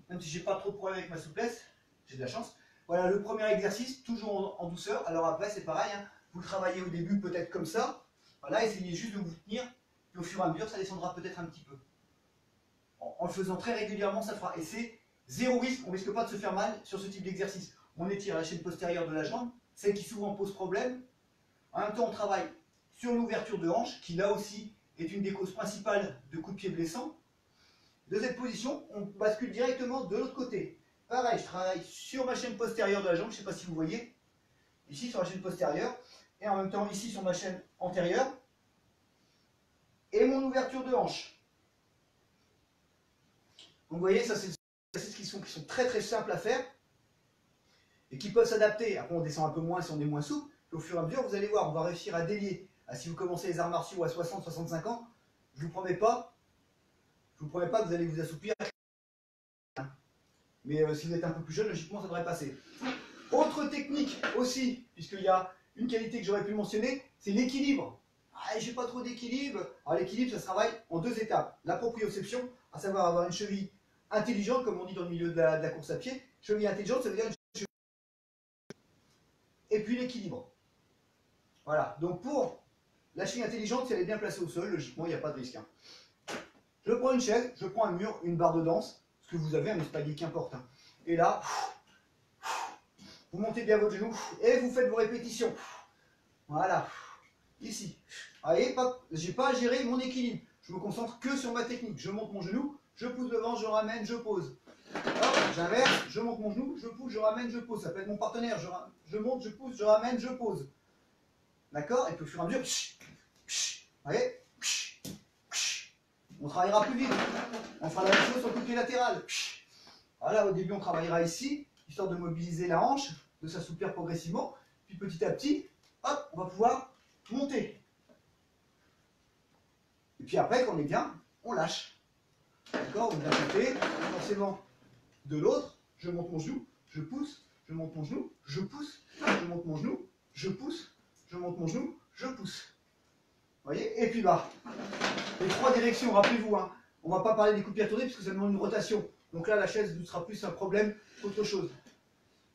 même si j'ai pas trop de problème avec ma souplesse, j'ai de la chance. Voilà le premier exercice, toujours en douceur. Alors après c'est pareil, hein. Vous le travaillez au début peut-être comme ça. Voilà, essayez juste de vous tenir, puis au fur et à mesure ça descendra peut-être un petit peu. En le faisant très régulièrement, ça fera. Et c'est zéro risque, on ne risque pas de se faire mal sur ce type d'exercice. On étire la chaîne postérieure de la jambe, celle qui souvent pose problème. En même temps, on travaille sur l'ouverture de hanche, qui là aussi est une des causes principales de coups de pied blessants. De cette position, on bascule directement de l'autre côté. Pareil, je travaille sur ma chaîne postérieure de la jambe, je ne sais pas si vous voyez, ici sur la chaîne postérieure, et en même temps ici sur ma chaîne antérieure, et mon ouverture de hanche. Donc vous voyez, ça c'est des exercices qui sont très très simples à faire, et qui peuvent s'adapter. Après on descend un peu moins si on est moins souple, et au fur et à mesure, vous allez voir, on va réussir à délier. Si vous commencez les arts martiaux à 60-65 ans, je ne vous promets pas que vous allez vous assouplir. Mais si vous êtes un peu plus jeune, logiquement, ça devrait passer. Autre technique aussi, puisqu'il y a une qualité que j'aurais pu mentionner, c'est l'équilibre. Ah, j'ai pas trop d'équilibre. Alors l'équilibre, ça se travaille en deux étapes. La proprioception, à savoir avoir une cheville intelligente, comme on dit dans le milieu de la course à pied. Cheville intelligente, ça veut dire une cheville. Et puis l'équilibre. Voilà. Donc pour la cheville intelligente, si elle est bien placée au sol, logiquement, il n'y a pas de risque. Hein. Je prends une chaise, je prends un mur, une barre de danse, ce que vous avez, un espalier, qu'importe. Hein. Et là, vous montez bien votre genou et vous faites vos répétitions. Voilà. Ici. Vous voyez, je n'ai pas à gérer mon équilibre. Je me concentre que sur ma technique. Je monte mon genou, je pousse devant, je ramène, je pose. J'inverse, je monte mon genou, je pousse, je ramène, je pose. Ça peut être mon partenaire. Je monte, je pousse, je ramène, je pose. D'accord? Et puis au fur et à mesure, vous voyez? On travaillera plus vite. On fera la même chose sur le coup de pied latéral. Voilà, au début, on travaillera ici, histoire de mobiliser la hanche, de s'assouplir progressivement. Puis petit à petit, hop, on va pouvoir monter. Et puis après, quand on est bien, on lâche. D'accord? D'un côté, forcément de l'autre, je monte mon genou, je pousse, je monte mon genou, je pousse, je monte mon genou, je pousse, je monte mon genou, je pousse. Vous voyez? Et puis là, les trois directions, rappelez-vous, hein, on ne va pas parler des coups de pied tournés puisque ça demande une rotation. Donc là, la chaise ne sera plus un problème qu'autre chose.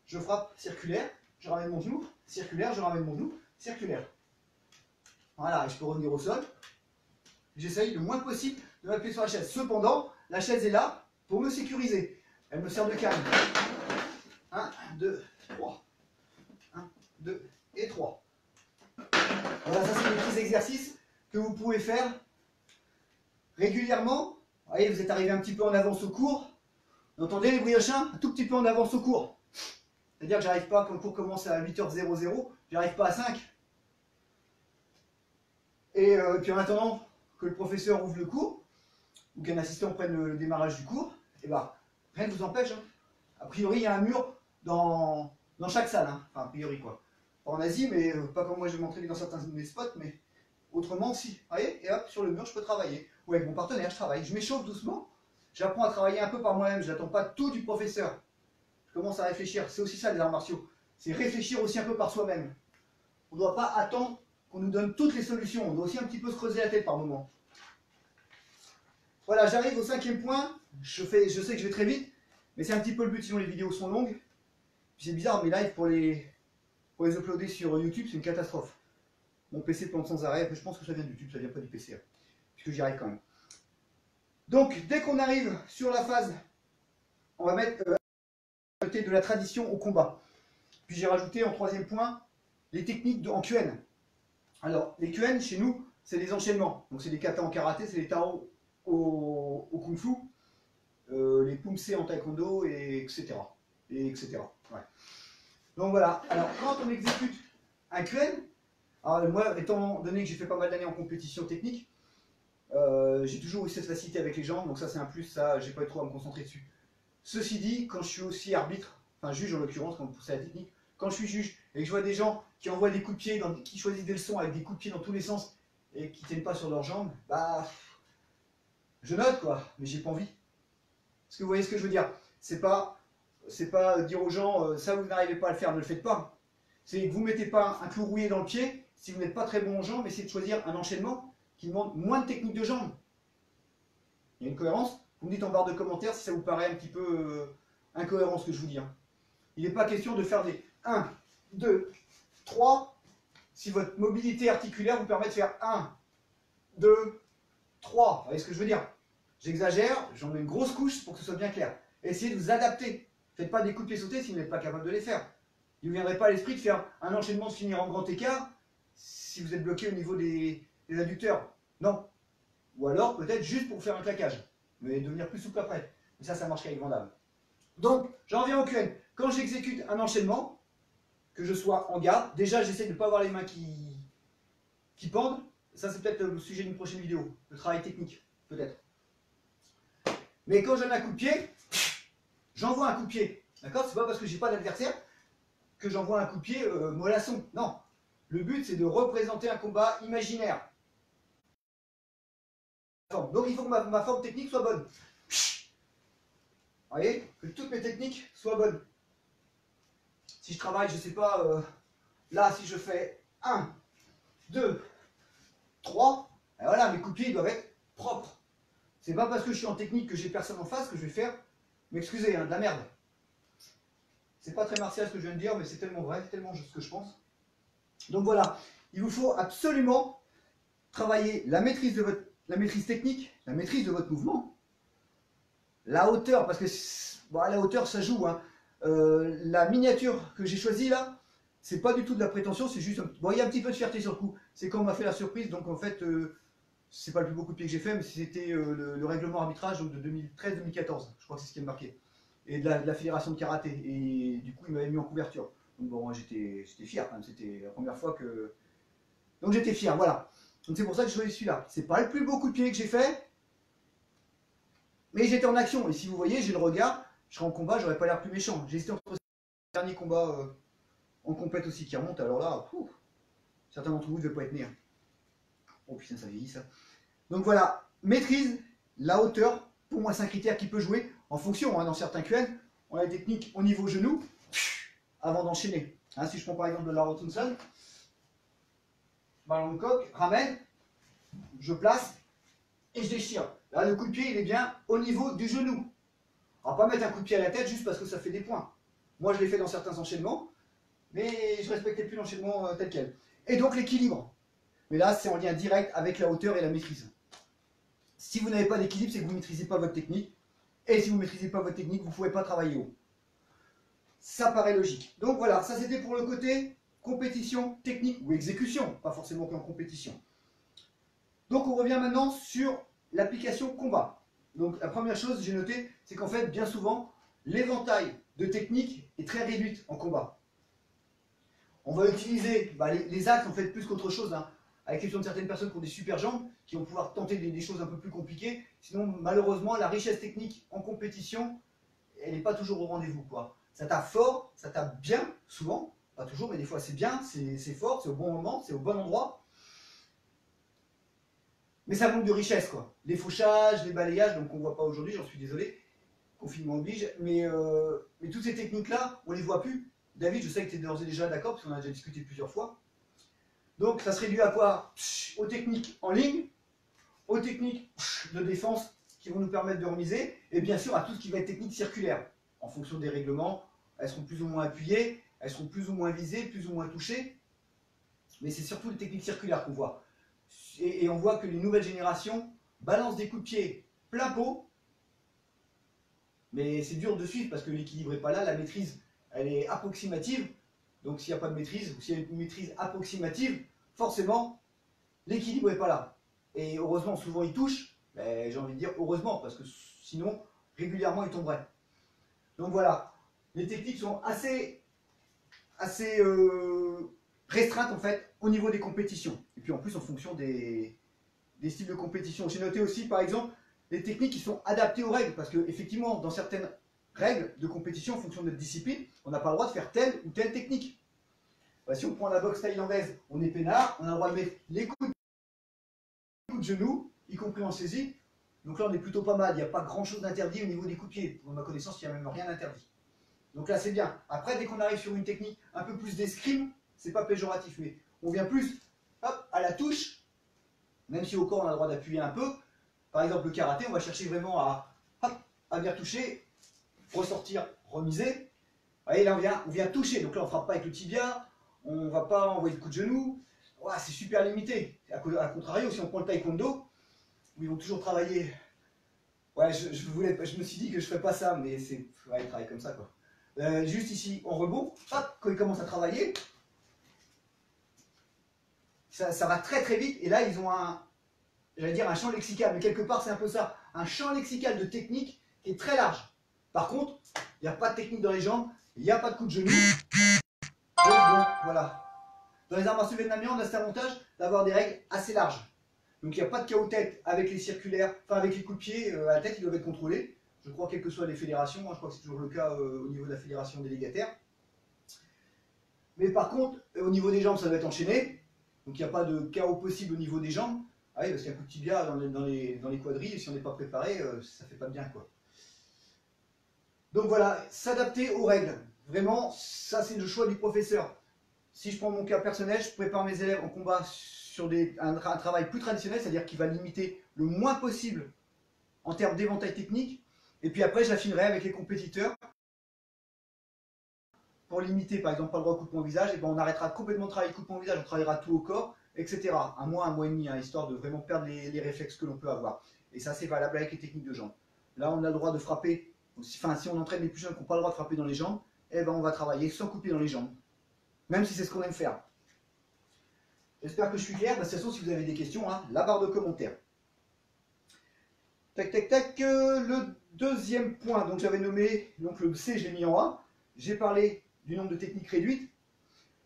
Je frappe circulaire, je ramène mon genou, circulaire, je ramène mon genou, circulaire. Voilà, et je peux revenir au sol. J'essaye le moins possible de m'appuyer sur la chaise. Cependant, la chaise est là pour me sécuriser. Elle me sert de canne. 1, 2, 3. 1, 2 et 3. Voilà, ça c'est des petits exercices que vous pouvez faire régulièrement. Vous voyez, vous êtes arrivé un petit peu en avance au cours. Vous entendez les briochins? Un tout petit peu en avance au cours. C'est-à-dire que j'arrive pas, quand le cours commence à 8h00, j'arrive pas à 5. Et puis en attendant que le professeur ouvre le cours, ou qu'un assistant prenne le démarrage du cours, et ben, rien ne vous empêche. Hein. A priori, il y a un mur dans chaque salle. Hein. Enfin, a priori quoi. Pas en Asie, mais pas comme moi je vais m'entraîner dans certains de mes spots, mais autrement si. Vous voyez? Et hop, sur le mur, je peux travailler. Ou avec mon partenaire, je travaille. Je m'échauffe doucement. J'apprends à travailler un peu par moi-même. Je n'attends pas tout du professeur. Je commence à réfléchir. C'est aussi ça les arts martiaux. C'est réfléchir aussi un peu par soi-même. On ne doit pas attendre qu'on nous donne toutes les solutions. On doit aussi un petit peu se creuser la tête par moment. Voilà, j'arrive au 5e point. Je sais que je vais très vite, mais c'est un petit peu le but, sinon les vidéos sont longues. C'est bizarre, mes lives pour les uploader sur YouTube, c'est une catastrophe. Mon PC plante sans arrêt. Je pense que ça vient de YouTube, ça vient pas du PC. Hein, puisque j'y arrive quand même. Donc, dès qu'on arrive sur la phase, on va mettre de la tradition au combat. Puis j'ai rajouté en 3e point les techniques en QN. Alors, les QN, chez nous, c'est des enchaînements. Donc, c'est des katas en karaté, c'est des tao au kung fu, les pumse en taekwondo, et etc. Et etc. Ouais. Donc voilà. Alors, quand on exécute un QN, alors moi, étant donné que j'ai fait pas mal d'années en compétition technique, j'ai toujours eu cette facilité avec les jambes, donc ça c'est un plus, ça j'ai pas eu trop à me concentrer dessus. Ceci dit, quand je suis aussi arbitre, enfin juge en l'occurrence, quand c'est la technique, quand je suis juge et que je vois des gens qui envoient des coups de pied, qui choisissent des leçons avec des coups de pied dans tous les sens et qui tiennent pas sur leurs jambes, bah je note quoi, mais j'ai pas envie. Parce que vous voyez ce que je veux dire. C'est pas dire aux gens, ça vous n'arrivez pas à le faire, ne le faites pas. C'est que vous ne mettez pas un clou rouillé dans le pied, si vous n'êtes pas très bon en jambes, essayez de choisir un enchaînement qui demande moins de technique de jambes. Il y a une cohérence. Vous me dites en barre de commentaires si ça vous paraît un petit peu incohérent ce que je vous dis. Hein. Il n'est pas question de faire des 1, 2, 3, si votre mobilité articulaire vous permet de faire 1, 2, 3. Vous voyez ce que je veux dire? J'exagère, j'en mets une grosse couche pour que ce soit bien clair. Essayez de vous adapter. Faites pas des coups de pied sautés si vous n'êtes pas capable de les faire. Il ne vous viendrait pas à l'esprit de faire un enchaînement de finir en grand écart si vous êtes bloqué au niveau des adducteurs. Non. Ou alors peut-être juste pour faire un claquage. Mais devenir plus souple après. Mais ça marche qu'avec Vandame. Donc, j'en reviens au QN. Quand j'exécute un enchaînement, que je sois en garde, déjà j'essaie de ne pas avoir les mains qui pendent. Ça c'est peut-être le sujet d'une prochaine vidéo. Le travail technique, peut-être. Mais quand je donne un coup de pied, j'envoie un coup de pied. D'accord? C'est pas parce que j'ai pas d'adversaire que j'envoie un coup de pied mollasson. Non. Le but c'est de représenter un combat imaginaire. Donc il faut que ma forme technique soit bonne. Vous voyez? Que toutes mes techniques soient bonnes. Si je travaille, je sais pas, là si je fais 1, 2, 3, et voilà, mes coups de pied doivent être propres. C'est pas parce que je suis en technique que j'ai personne en face que je vais faire, m'excusez, hein, de la merde. C'est pas très martial ce que je viens de dire, mais c'est tellement vrai, tellement ce que je pense. Donc voilà, il vous faut absolument travailler la maîtrise technique, la maîtrise de votre mouvement, la hauteur, parce que bon, la hauteur ça joue. Hein. La miniature que j'ai choisie là, c'est pas du tout de la prétention, c'est juste bon, il y a un petit peu de fierté sur le coup. C'est quand on m'a fait la surprise, donc en fait, c'est pas le plus beau coup de pied que j'ai fait, mais c'était le règlement arbitrage de 2013-2014, je crois que c'est ce qui est marqué, et de la fédération de karaté. Et du coup, il m'avait mis en couverture. Donc bon, j'étais fier, hein. C'était la première fois que. Donc j'étais fier, voilà. Donc c'est pour ça que je choisis celui-là. C'est pas le plus beau coup de pied que j'ai fait, mais j'étais en action. Et si vous voyez, j'ai le regard, je serais en combat, j'aurais pas l'air plus méchant. J'ai hésité entre ce dernier combat en compète aussi qui remonte, alors là, certains d'entre vous ne devaient pas être nés. Hein. Oh putain, ça vieillit ça. Donc voilà, maîtrise, la hauteur, pour moi c'est un critère qui peut jouer en fonction. Hein, dans certains QN, on a des techniques au niveau genou, avant d'enchaîner. Hein, si je prends par exemple de la Rotunson, ballon de coq, ramène, je place et je déchire. Là, le coup de pied, il est bien au niveau du genou. On va pas mettre un coup de pied à la tête juste parce que ça fait des points. Moi, je l'ai fait dans certains enchaînements, mais je respectais plus l'enchaînement tel quel. Et donc l'équilibre. Mais là, c'est en lien direct avec la hauteur et la maîtrise. Si vous n'avez pas d'équilibre, c'est que vous ne maîtrisez pas votre technique. Et si vous ne maîtrisez pas votre technique, vous ne pouvez pas travailler haut. Ça paraît logique. Donc voilà, ça c'était pour le côté compétition, technique ou exécution. Pas forcément qu'en compétition. Donc on revient maintenant sur l'application combat. Donc la première chose, j'ai noté, c'est qu'en fait, bien souvent, l'éventail de techniques est très réduite en combat. On va utiliser les axes en fait plus qu'autre chose, hein, à l'exception de certaines personnes qui ont des super jambes, qui vont pouvoir tenter des choses un peu plus compliquées. Sinon, malheureusement, la richesse technique en compétition, elle n'est pas toujours au rendez-vous, quoi. Ça tape fort, ça tape bien, souvent, pas toujours, mais des fois c'est bien, c'est fort, c'est au bon moment, c'est au bon endroit. Mais ça manque de richesse, quoi. Les fauchages, les balayages, donc on ne voit pas aujourd'hui, j'en suis désolé, confinement oblige, mais toutes ces techniques-là, on ne les voit plus. David, je sais que tu es d'ores et déjà d'accord, parce qu'on a déjà discuté plusieurs fois. Donc ça se réduit à quoi? Aux techniques en ligne, aux techniques de défense qui vont nous permettre de remiser, et bien sûr à tout ce qui va être technique circulaire. En fonction des règlements, elles seront plus ou moins appuyées, elles seront plus ou moins visées, plus ou moins touchées, mais c'est surtout les techniques circulaires qu'on voit. Et on voit que les nouvelles générations balancent des coups de pied plein pot, mais c'est dur de suivre parce que l'équilibre n'est pas là, la maîtrise elle est approximative, donc s'il n'y a pas de maîtrise, ou s'il y a une maîtrise approximative, forcément l'équilibre n'est pas là. Et heureusement, souvent il touche, mais j'ai envie de dire heureusement, parce que sinon régulièrement il tomberait. Donc voilà, les techniques sont assez restreintes en fait au niveau des compétitions. Et puis en plus en fonction des styles de compétition. J'ai noté aussi par exemple les techniques qui sont adaptées aux règles, parce qu'effectivement dans certaines règles de compétition en fonction de notre discipline, on n'a pas le droit de faire telle ou telle technique. Si on prend la boxe thaïlandaise, on est peinard, on a le droit de mettre les coups de genou, y compris en saisie, Donc là, on est plutôt pas mal. Il n'y a pas grand-chose d'interdit au niveau des coups de pied. Pour ma connaissance, il n'y a même rien d'interdit. Donc là, c'est bien. Après, dès qu'on arrive sur une technique un peu plus d'escrime, c'est pas péjoratif, mais on vient plus hop, à la touche, même si au corps, on a le droit d'appuyer un peu. Par exemple, le karaté, on va chercher vraiment à bien toucher, ressortir, remiser. Vous voyez, là, on vient toucher. Donc là, on ne frappe pas avec le tibia, on ne va pas envoyer le coup de genou. Ouais, c'est super limité. À contrario, si on prend le taekwondo, où ils vont toujours travailler. Ouais, je me suis dit que je ne ferais pas ça, mais c'est. Ouais, ils travaillent comme ça, quoi. Juste ici, en rebond, hop, quand ils commencent à travailler, ça va très très vite. Et là, ils ont j'allais dire un champ lexical, mais quelque part, c'est un peu ça. Un champ lexical de technique qui est très large. Par contre, il n'y a pas de technique dans les jambes, il n'y a pas de coup de genou. Donc, bon, voilà. Dans les arts martiaux vietnamiens, on a cet avantage d'avoir des règles assez larges. Donc il n'y a pas de KO tête avec les circulaires, enfin avec les coups de pied à la tête, ils doivent être contrôlés. Je crois, quelles que soient les fédérations, je crois que c'est toujours le cas au niveau de la fédération délégataire. Mais par contre, au niveau des jambes, ça doit être enchaîné. Donc il n'y a pas de KO possible au niveau des jambes. Ah oui, parce qu'un coup de tibia dans les quadrilles, et si on n'est pas préparé, ça ne fait pas de bien, quoi. Donc voilà, s'adapter aux règles. Vraiment, ça c'est le choix du professeur. Si je prends mon cas personnel, je prépare mes élèves en combat sur un travail plus traditionnel, c'est-à-dire qui va limiter le moins possible en termes d'éventail technique. Et puis après, j'affinerai avec les compétiteurs. Pour limiter, par exemple, pas le droit au coup de poing au visage, et ben on arrêtera complètement de travailler coup de poing au visage, on travaillera tout au corps, etc. Un mois et demi, hein, histoire de vraiment perdre les réflexes que l'on peut avoir. Et ça, c'est valable avec les techniques de jambes. Là, on a le droit de frapper. Enfin, si on entraîne les plus jeunes qui n'ont pas le droit de frapper dans les jambes, eh ben on va travailler sans couper dans les jambes. Même si c'est ce qu'on aime faire. J'espère que je suis clair. De toute façon, si vous avez des questions, hein, la barre de commentaires. Tac, tac, tac. Le deuxième point, donc j'avais nommé, donc le C, je l'ai mis en A. J'ai parlé du nombre de techniques réduites,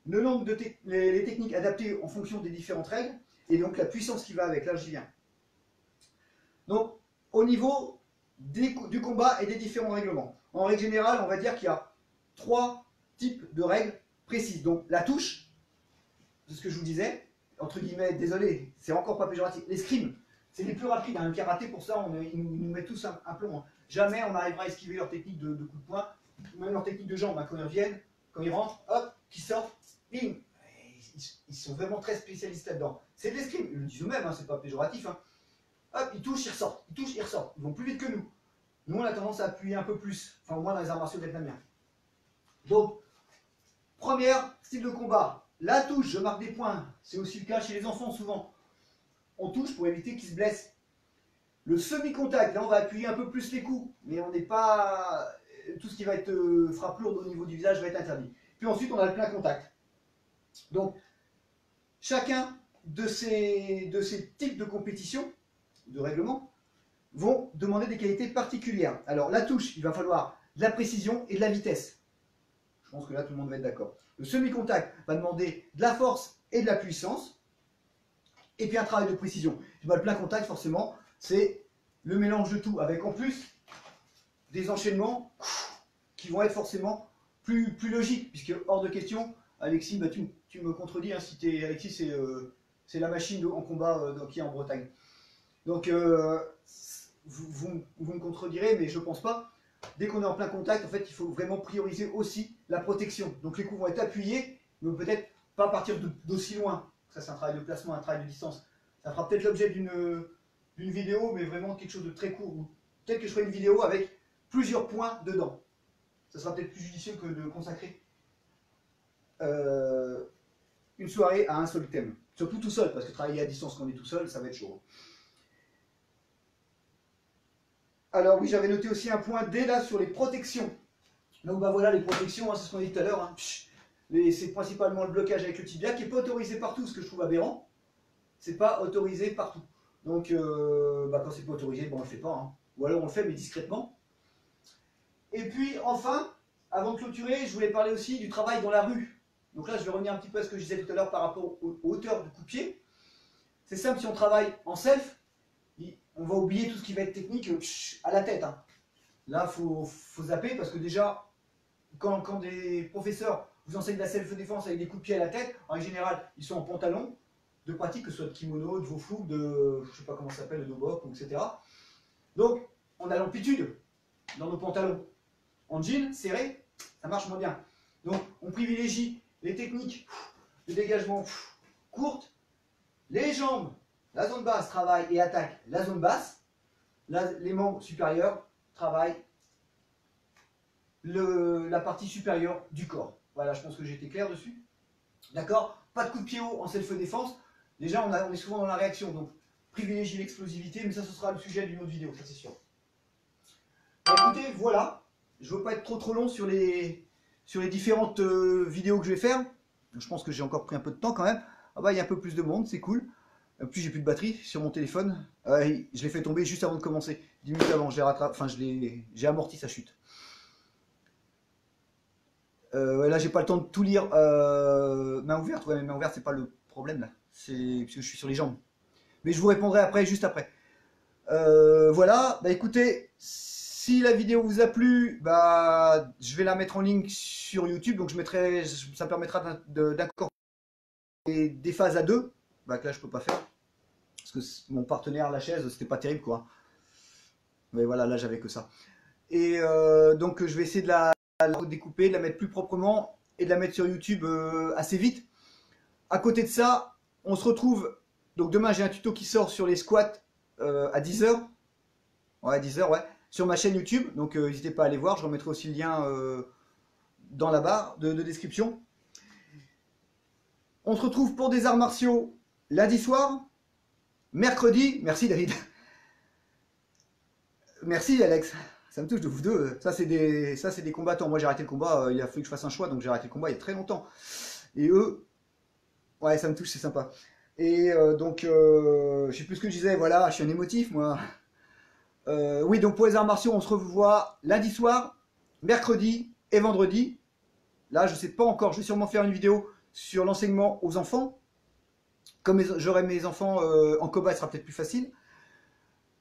le nombre de les techniques adaptées en fonction des différentes règles, et donc la puissance qui va avec. Là, j'y viens. Donc, au niveau du combat et des différents règlements. En règle générale, on va dire qu'il y a 3 types de règles précises. Donc, la touche, c'est ce que je vous disais, entre guillemets, désolé, c'est encore pas péjoratif. L'escrime, c'est les plus rapides. Hein. Le karaté, pour ça, ils nous mettent tous un plomb. Hein. Jamais on arrivera à esquiver leur technique de coup de poing, même leur technique de jambe. Hein. Quand ils reviennent, quand ils rentrent, hop, qu'ils sortent, bing. Ils sont vraiment très spécialistes là-dedans. C'est de l'escrime, ils le disent eux-mêmes, hein, c'est pas péjoratif. Hein. Hop, ils touchent, ils ressortent. Ils touchent, ils ressortent. Ils vont plus vite que nous. Nous, on a tendance à appuyer un peu plus. Enfin, au moins dans les arts martiaux vietnamiens. Donc, premier style de combat. La touche, je marque des points. C'est aussi le cas chez les enfants souvent. On touche pour éviter qu'ils se blessent. Le semi-contact, là on va appuyer un peu plus les coups. Mais on n'est pas... Tout ce qui va être frappe lourde au niveau du visage va être interdit. Puis ensuite, on a le plein contact. Donc, chacun de ces types de compétition, de règlement, vont demander des qualités particulières. Alors, la touche, il va falloir de la précision et de la vitesse. Je pense que là, tout le monde va être d'accord. Le semi-contact va demander de la force et de la puissance. Et puis un travail de précision. Le plein contact, forcément, c'est le mélange de tout, avec en plus des enchaînements qui vont être forcément plus logiques. Puisque hors de question, Alexis, bah, tu me contredis, hein, si Alexis, c'est la machine en combat qui est en Bretagne. Donc, vous me contredirez, mais je ne pense pas. Dès qu'on est en plein contact, en fait, il faut vraiment prioriser aussi la protection. Donc les coups vont être appuyés, mais peut-être pas partir d'aussi loin. Ça, c'est un travail de placement, un travail de distance. Ça fera peut-être l'objet d'une vidéo, mais vraiment quelque chose de très court. Peut-être que je ferai une vidéo avec plusieurs points dedans. Ça sera peut-être plus judicieux que de consacrer une soirée à un seul thème. Surtout tout seul, parce que travailler à distance quand on est tout seul, ça va être chaud. Alors oui, j'avais noté aussi un point D là sur les protections. Donc bah voilà les protections, hein, c'est ce qu'on a dit tout à l'heure. Hein. C'est principalement le blocage avec le tibia qui n'est pas autorisé partout, ce que je trouve aberrant. C'est pas autorisé partout. Donc quand c'est pas autorisé, bon, on le fait pas. Hein. Ou alors on le fait mais discrètement. Et puis enfin, avant de clôturer, je voulais parler aussi du travail dans la rue. Donc là je vais revenir un petit peu à ce que je disais tout à l'heure par rapport aux hauteurs de coup de pied. C'est simple, si on travaille en self, on va oublier tout ce qui va être technique à la tête. Hein. Là, faut zapper parce que déjà, quand des professeurs vous enseignent la self-défense avec des coups de pied à la tête, en général, ils sont en pantalon de pratique, que ce soit de kimono, de vofu, de je sais pas comment ça s'appelle, de dobok, etc. Donc, on a l'amplitude dans nos pantalons. En jean, serré, ça marche moins bien. Donc, on privilégie les techniques de dégagement courtes. Les jambes, la zone basse travaille et attaque la zone basse. Là, les membres supérieurs travaillent la partie supérieure du corps. Voilà, je pense que j'ai été clair dessus. D'accord? Pas de coup de pied haut en self-défense. Déjà, on est souvent dans la réaction. Donc, privilégier l'explosivité, mais ça, ce sera le sujet d'une autre vidéo, ça c'est sûr. Bah, écoutez, voilà. Je ne veux pas être trop long sur les différentes vidéos que je vais faire. Je pense que j'ai encore pris un peu de temps quand même. Ah bah, il y a un peu plus de monde, c'est cool. En plus, j'ai plus de batterie sur mon téléphone. Je l'ai fait tomber juste avant de commencer. 10 minutes avant, j'ai amorti sa chute. Ouais, là, j'ai pas le temps de tout lire. Main ouverte, ouais, mais main ouverte, c'est pas le problème là. C'est parce que je suis sur les jambes. Mais je vous répondrai après, juste après. Voilà, bah écoutez, si la vidéo vous a plu, bah je vais la mettre en ligne sur YouTube, donc ça permettra d'incorporer des phases à deux, bah que là je peux pas faire, parce que mon partenaire, la chaise, c'était pas terrible quoi. Mais voilà, là j'avais que ça. Et donc je vais essayer de la découper, de la mettre plus proprement et de la mettre sur YouTube assez vite. À côté de ça, on se retrouve, donc demain j'ai un tuto qui sort sur les squats à 10 h. Ouais, 10 h, ouais. Sur ma chaîne YouTube, donc n'hésitez pas à aller voir, je remettrai aussi le lien dans la barre de description. On se retrouve pour des arts martiaux lundi soir, mercredi, merci David. Merci Alex, ça me touche de vous deux. Ça c'est des combattants, moi j'ai arrêté le combat, il a fallu que je fasse un choix, donc j'ai arrêté le combat il y a très longtemps. Et eux, ouais ça me touche, c'est sympa. Et donc, je sais plus ce que je disais, voilà, je suis un émotif moi. Oui, donc pour les arts martiaux, on se revoit lundi soir, mercredi et vendredi. Là, je sais pas encore, je vais sûrement faire une vidéo sur l'enseignement aux enfants. Comme j'aurai mes enfants en combat, ce sera peut-être plus facile.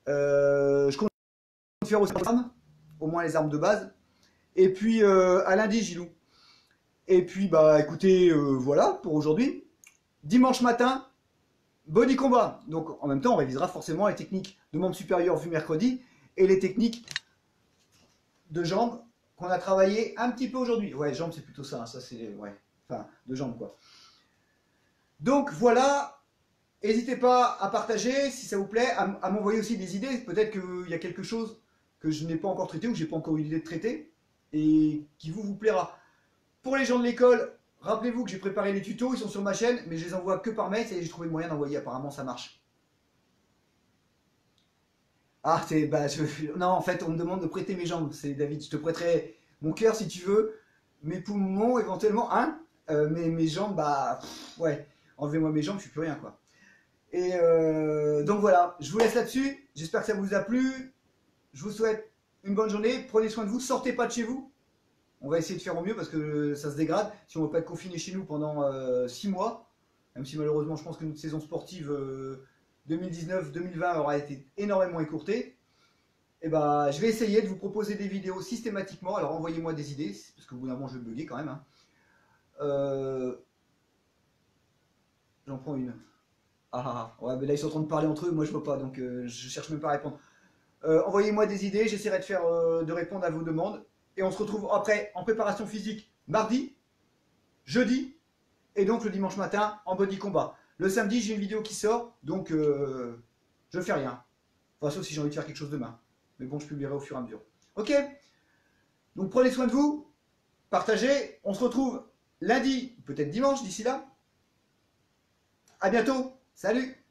Je compte faire aussi les armes, au moins les armes de base. Et puis, à lundi, Gilou. Et puis, bah écoutez, voilà pour aujourd'hui. Dimanche matin, body combat. Donc, en même temps, on révisera forcément les techniques de membres supérieurs vues mercredi et les techniques de jambes qu'on a travaillé un petit peu aujourd'hui. Ouais, jambes, c'est plutôt ça. Hein, ça, c'est. Ouais. Enfin, de jambes, quoi. Donc, voilà. N'hésitez pas à partager si ça vous plaît, à m'envoyer aussi des idées. Peut-être qu'il y a quelque chose que je n'ai pas encore traité ou que j'ai pas encore eu l'idée de traiter et qui vous plaira. Pour les gens de l'école, rappelez-vous que j'ai préparé les tutos, ils sont sur ma chaîne, mais je les envoie que par mail, et j'ai trouvé le moyen d'envoyer, apparemment ça marche. Ah, non, en fait, on me demande de prêter mes jambes, c'est David, je te prêterai mon cœur si tu veux, mes poumons éventuellement, hein, mes jambes, bah, ouais, enlevez-moi mes jambes, je suis plus rien, quoi. Et donc voilà, je vous laisse là-dessus, j'espère que ça vous a plu, je vous souhaite une bonne journée, prenez soin de vous, sortez pas de chez vous. On va essayer de faire au mieux parce que ça se dégrade. Si on ne veut pas être confiné chez nous pendant 6 mois, même si malheureusement je pense que notre saison sportive 2019-2020 aura été énormément écourtée, et bah, je vais essayer de vous proposer des vidéos systématiquement. Alors envoyez-moi des idées, parce qu'au bout d'un moment je vais bugger quand même. Hein. J'en prends une. Ouais, mais là ils sont en train de parler entre eux, moi je ne vois pas, donc je cherche même pas à répondre. Envoyez-moi des idées, j'essaierai de répondre à vos demandes. Et on se retrouve après en préparation physique mardi, jeudi et donc le dimanche matin en body combat. Le samedi, j'ai une vidéo qui sort, donc je ne fais rien. Enfin, sauf si j'ai envie de faire quelque chose demain. Mais bon, je publierai au fur et à mesure. Ok? Donc prenez soin de vous, partagez. On se retrouve lundi, peut-être dimanche d'ici là. À bientôt. Salut!